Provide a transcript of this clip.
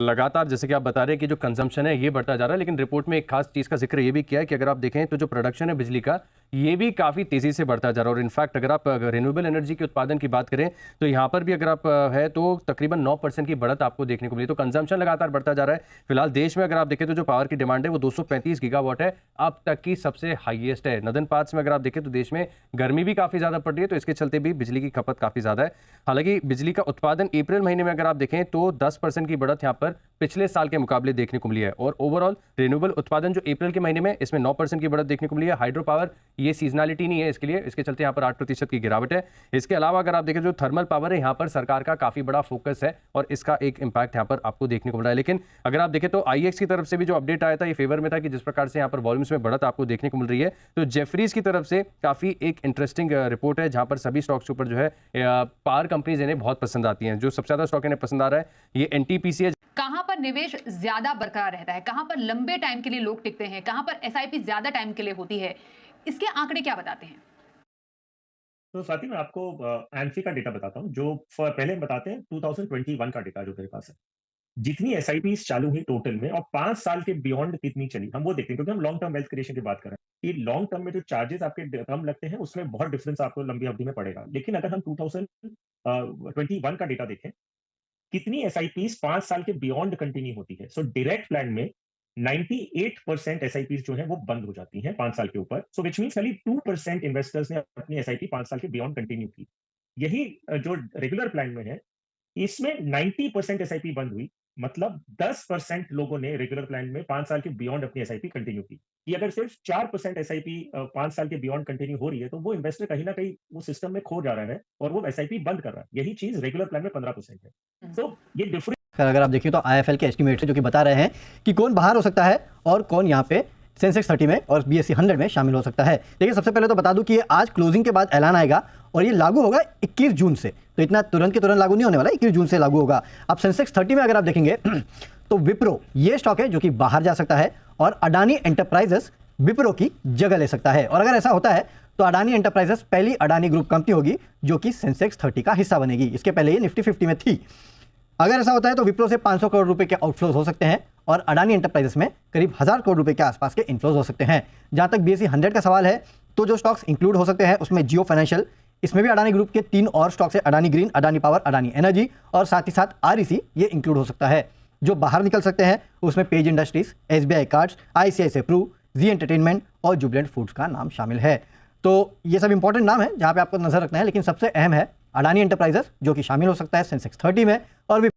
लगातार जैसे कि आप बता रहे हैं कि जो कंजम्पशन है ये बढ़ता जा रहा है, लेकिन रिपोर्ट में एक खास चीज़ का जिक्र ये भी किया है कि अगर आप देखें तो जो प्रोडक्शन है बिजली का ये भी काफ़ी तेज़ी से बढ़ता जा रहा है। और इनफैक्ट अगर आप रिन्यूएबल एनर्जी के उत्पादन की बात करें तो यहाँ पर भी अगर आप है तो तकरीबन 9% की बढ़त आपको देखने को मिली। तो कंजम्पशन लगातार बढ़ता जा रहा है। फिलहाल देश में अगर आप देखें तो जो पावर की डिमांड है वो 235 गीगावाट है, अब तक की सबसे हाईएस्ट है। नदन पार्ट्स में अगर आप देखें तो देश में गर्मी भी काफ़ी ज़्यादा पड़ रही है, तो इसके चलते भी बिजली की खपत काफ़ी ज़्यादा है। हालांकि बिजली का उत्पादन अप्रैल महीने में अगर आप देखें तो 10% की बढ़त यहाँ पर पिछले साल के मुकाबले देखने को मिली है। और ओवरऑल रिन्यूएबल उत्पादन जो अप्रैल के महीने में इसमें 9% की बढ़त देखने को मिली है। हाइड्रो पावर ये सीजनलिटी नहीं है इसके लिए, इसके चलते यहाँ पर 8% की गिरावट है। इसके अलावा अगर आप देखें जो थर्मल पावर है यहाँ पर सरकार का काफी बड़ा फोकस है और इसका एक इंपैक्ट यहाँ पर आपको देखने को मिल रहा है। लेकिन अगर आप देखें तो आईएक्स की तरफ से भी जो अपडेट आया था ये फेवर में था कि जिस प्रकार से यहाँ पर वॉल्यूम्स में बढ़त आपको देखने को मिल रही है, तो जेफरीज की तरफ से काफी एक इंटरेस्टिंग रिपोर्ट है जहां पर सभी स्टॉक्स के ऊपर जो है पावर कंपनीज इन्हें बहुत पसंद आती हैं। जो सबसे ज्यादा स्टॉक इन्हें पसंद आ रहा है ये एनटीपीसी है। कहां पर निवेश ज्यादा बरकरार रहता है, कहां पर लंबे टाइम के लिए लोग टिकते हैं, कहां पर एसआईपी ज्यादा टाइम के लिए होती है, इसके आंकड़े क्या बताते हैं? तो साथ ही मैं आपको एमसी का डेटा बताता हूँ, जो पहले हम बताते हैं 2021 का डेटा जो मेरे पास है। जितनी एसआईपीस चालू हुई टोटल में और 5 साल के बियॉन्ड कितनी चली, हम वो देखते हैं, क्योंकि हम लॉन्ग टर्म वेल्थ क्रिएशन की बात कर रहे हैं कि लॉन्ग टर्म में जो चार्जेस आपके कम लगते हैं उसमें बहुत डिफरेंस आपको लंबी अवधि में पड़ेगा। लेकिन अगर हम 2021 का डेटा देखें, कितनी एसआईपीस 5 साल के बियॉन्ड कंटिन्यू होती है। सो डायरेक्ट प्लान में 98% एसआईपीस जो है वो बंद हो जाती हैं 5 साल के ऊपर। सो विच मीन्स खाली 2% इन्वेस्टर्स ने अपनी एसआईपी 5 साल के बियॉन्ड कंटिन्यू की। यही जो रेगुलर प्लान में है, इसमें 90% एसआईपी बंद हुई। मतलब 10% लोगों ने रेगुलर प्लान में 5 साल के बियॉन्ड अपनी एसआईपी कंटिन्यू की। कि अगर सिर्फ 4% एसआईपी 5 साल के बियॉन्ड कंटिन्यू हो रही है, तो वो इन्वेस्टर कहीं ना कहीं वो सिस्टम में खो जा रहा है और वो एसआईपी बंद कर रहा है। यही चीज रेगुलर प्लान में 15% है। तो ये डिफरेंस अगर आप देखिए तो आईएफएल के एस्टिमेट जो कि बता रहे हैं कि कौन बाहर हो सकता है और कौन यहाँ पे सेंसेक्स 30 में और बीएसई 100 में शामिल हो सकता है। देखिए सबसे पहले तो बता दूं कि ये आज क्लोजिंग के बाद ऐलान आएगा और ये लागू होगा 21 जून से। तो इतना तुरंत के तुरंत लागू नहीं होने वाला, 21 जून से लागू होगा। अब सेंसेक्स 30 में अगर आप देखेंगे तो विप्रो ये स्टॉक है जो कि बाहर जा सकता है और अडानी एंटरप्राइजेस विप्रो की जगह ले सकता है। और अगर ऐसा होता है तो अडानी एंटरप्राइजेस पहली अडानी ग्रुप कंपनी होगी जो कि सेंसेक्स 30 का हिस्सा बनेगी। इसके पहले ये निफ्टी 50 में थी। अगर ऐसा होता है तो विप्रो से 500 करोड़ रुपए के आउटफ्लोज हो सकते हैं और अडानी एंटरप्राइजेस में करीब 1000 करोड़ रुपए के आसपास के इनफ्लोज हो सकते हैं। जहां तक बीएसई 100 का सवाल है तो जो स्टॉक्स इंक्लूड हो सकते हैं उसमें जियो फाइनेंशियल, इसमें भी अडानी ग्रुप के 3 और स्टॉक्स है, Adani green, Adani power, Adani energy और साथ ही साथ आरईसी ये इंक्लूड हो सकता है। जो बाहर निकल सकते हैं उसमें Page Industries, SBI Cards, ICICI Pru, Zee Entertainment और जुबिलेंट फूड्स का नाम शामिल है। तो ये सब इंपॉर्टेंट नाम है जहां पे आपको नजर रखना है, लेकिन सबसे अहम है अडानी एंटरप्राइजेस जो कि शामिल हो सकता है सेंसेक्स 30 में और